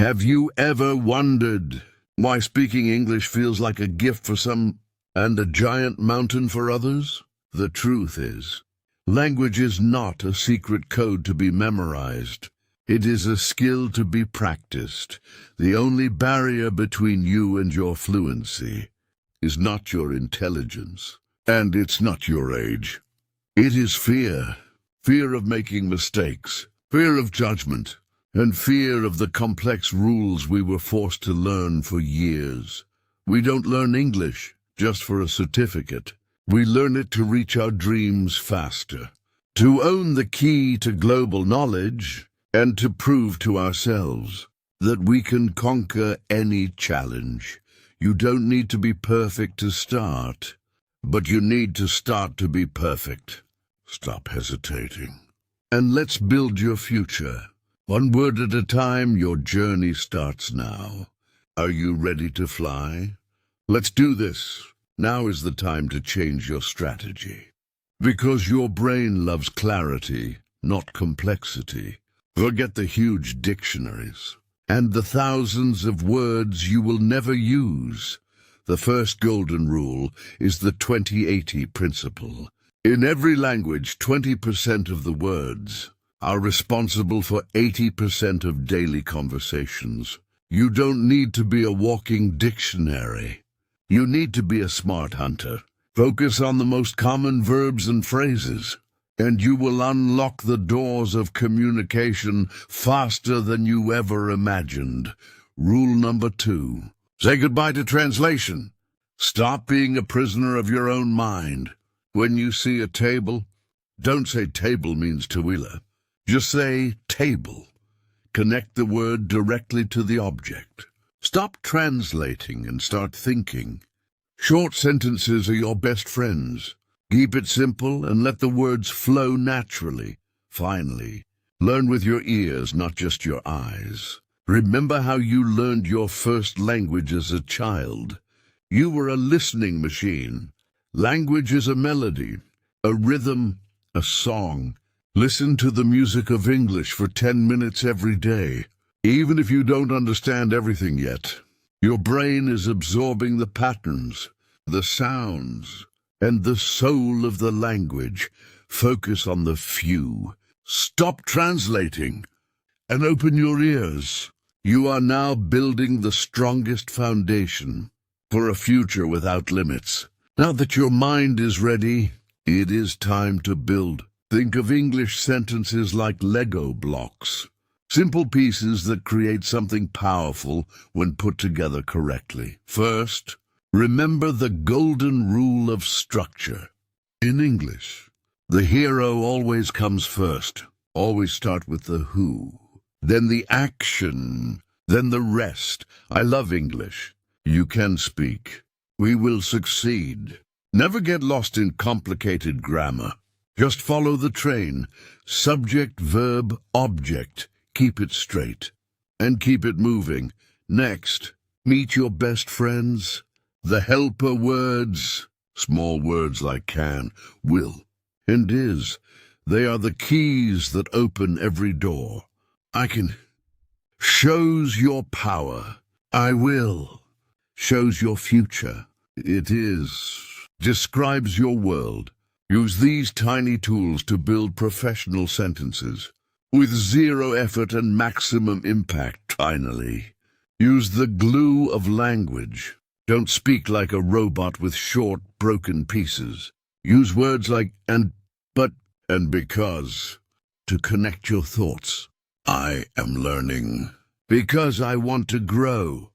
Have you ever wondered why speaking English feels like a gift for some and a giant mountain for others? The truth is, language is not a secret code to be memorized. It is a skill to be practiced. The only barrier between you and your fluency is not your intelligence, and it's not your age. It is fear. Fear of making mistakes, fear of judgment, and fear of the complex rules we were forced to learn for years. We don't learn English just for a certificate. We learn it to reach our dreams faster, to own the key to global knowledge, and to prove to ourselves that we can conquer any challenge. You don't need to be perfect to start, but you need to start to be perfect. Stop hesitating, and let's build your future. One word at a time, your journey starts now. Are you ready to fly? Let's do this. Now is the time to change your strategy. Because your brain loves clarity, not complexity. Forget the huge dictionaries and the thousands of words you will never use. The first golden rule is the 20-80 principle. In every language, 20% of the words are responsible for 80% of daily conversations. You don't need to be a walking dictionary. You need to be a smart hunter. Focus on the most common verbs and phrases, and you will unlock the doors of communication faster than you ever imagined. Rule number 2. Say goodbye to translation. Stop being a prisoner of your own mind. When you see a table, don't say table means Tawila. Just say table. Connect the word directly to the object. Stop translating and start thinking. Short sentences are your best friends. Keep it simple and let the words flow naturally. Finally, learn with your ears, not just your eyes. Remember how you learned your first language as a child. You were a listening machine. Language is a melody, a rhythm, a song. Listen to the music of English for 10 minutes every day. Even if you don't understand everything yet, your brain is absorbing the patterns, the sounds, and the soul of the language. Focus on the few. Stop translating and open your ears. You are now building the strongest foundation for a future without limits. Now that your mind is ready, it is time to build. Think of English sentences like Lego blocks. Simple pieces that create something powerful when put together correctly. First, remember the golden rule of structure. In English, the hero always comes first. Always start with the who, then the action, then the rest. I love English. You can speak. We will succeed. Never get lost in complicated grammar. Just follow the train. Subject, verb, object. Keep it straight and keep it moving. Next, meet your best friends. The helper words, small words like can, will, and is. They are the keys that open every door. I can shows your power. I will shows your future. It is describes your world. Use these tiny tools to build professional sentences with zero effort and maximum impact. Finally, use the glue of language. Don't speak like a robot with short, broken pieces. Use words like and, but, and because to connect your thoughts. I am learning because I want to grow.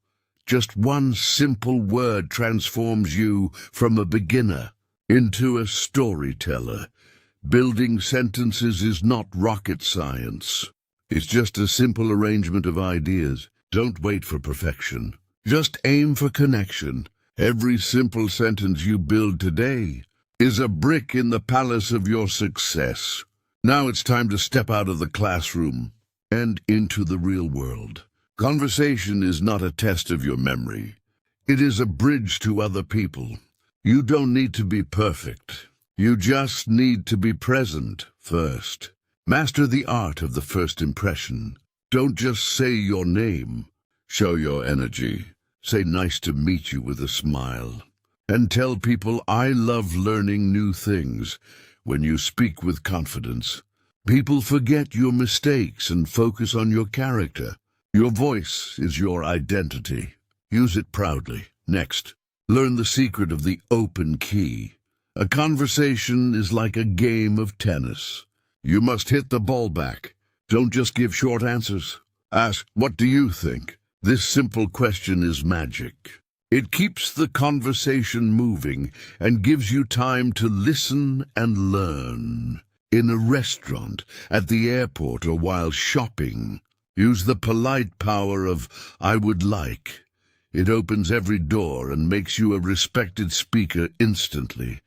Just one simple word transforms you from a beginner into a storyteller. Building sentences is not rocket science. It's just a simple arrangement of ideas. Don't wait for perfection. Just aim for connection. Every simple sentence you build today is a brick in the palace of your success. Now it's time to step out of the classroom and into the real world. Conversation is not a test of your memory. It is a bridge to other people. You don't need to be perfect. You just need to be present first. Master the art of the first impression. Don't just say your name. Show your energy. Say nice to meet you with a smile. And tell people I love learning new things. When you speak with confidence, people forget your mistakes and focus on your character. Your voice is your identity. Use it proudly. Next, learn the secret of the open key. A conversation is like a game of tennis. You must hit the ball back. Don't just give short answers. Ask, what do you think? This simple question is magic. It keeps the conversation moving and gives you time to listen and learn. In a restaurant, at the airport, or while shopping, use the polite power of I would like. It opens every door and makes you a respected speaker instantly.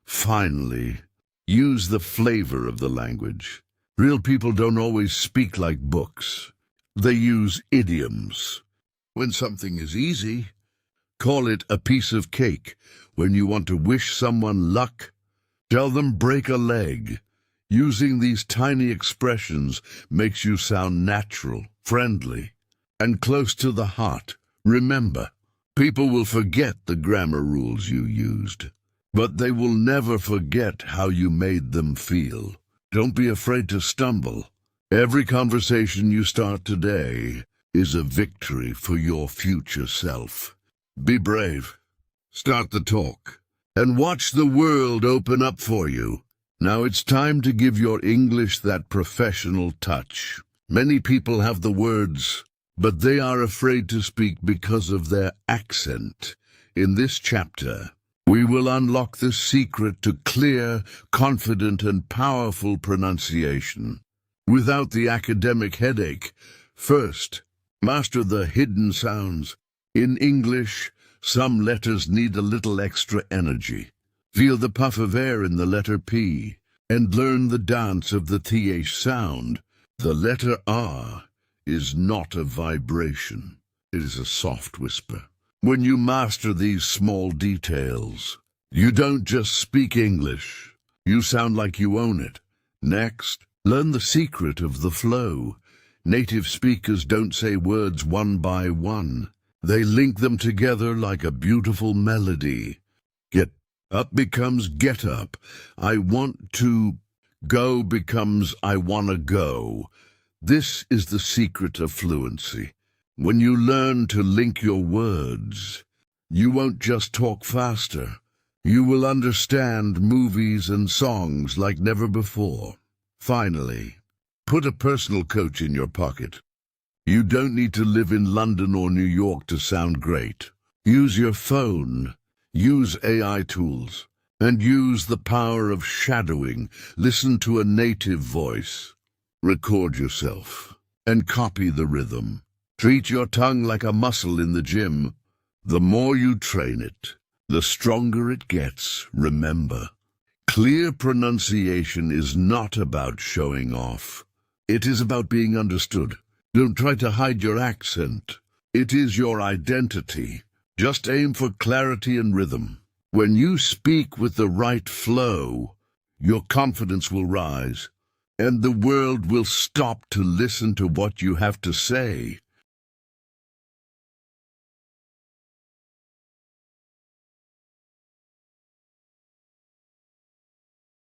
Finally, use the flavor of the language. Real people don't always speak like books. They use idioms. When something is easy, call it a piece of cake. When you want to wish someone luck, tell them break a leg. Using these tiny expressions makes you sound natural, friendly, and close to the heart. Remember, people will forget the grammar rules you used, but they will never forget how you made them feel. Don't be afraid to stumble. Every conversation you start today is a victory for your future self. Be brave. Start the talk, and watch the world open up for you. Now it's time to give your English that professional touch. Many people have the words, but they are afraid to speak because of their accent. In this chapter, we will unlock the secret to clear, confident, and powerful pronunciation without the academic headache. First, master the hidden sounds. In English, some letters need a little extra energy. Feel the puff of air in the letter P and learn the dance of the TH sound. The letter R is not a vibration. It is a soft whisper. When you master these small details, you don't just speak English. You sound like you own it. Next, learn the secret of the flow. Native speakers don't say words one by one. They link them together like a beautiful melody. Get up becomes get up. I want to go becomes I wanna go. This is the secret of fluency. When you learn to link your words, you won't just talk faster. You will understand movies and songs like never before. Finally, put a personal coach in your pocket. You don't need to live in London or New York to sound great. Use your phone, use AI tools, and use the power of shadowing. Listen to a native voice. Record yourself and copy the rhythm. Treat your tongue like a muscle in the gym. The more you train it, the stronger it gets. Remember, clear pronunciation is not about showing off. It is about being understood. Don't try to hide your accent. It is your identity. Just aim for clarity and rhythm. When you speak with the right flow, your confidence will rise, and the world will stop to listen to what you have to say.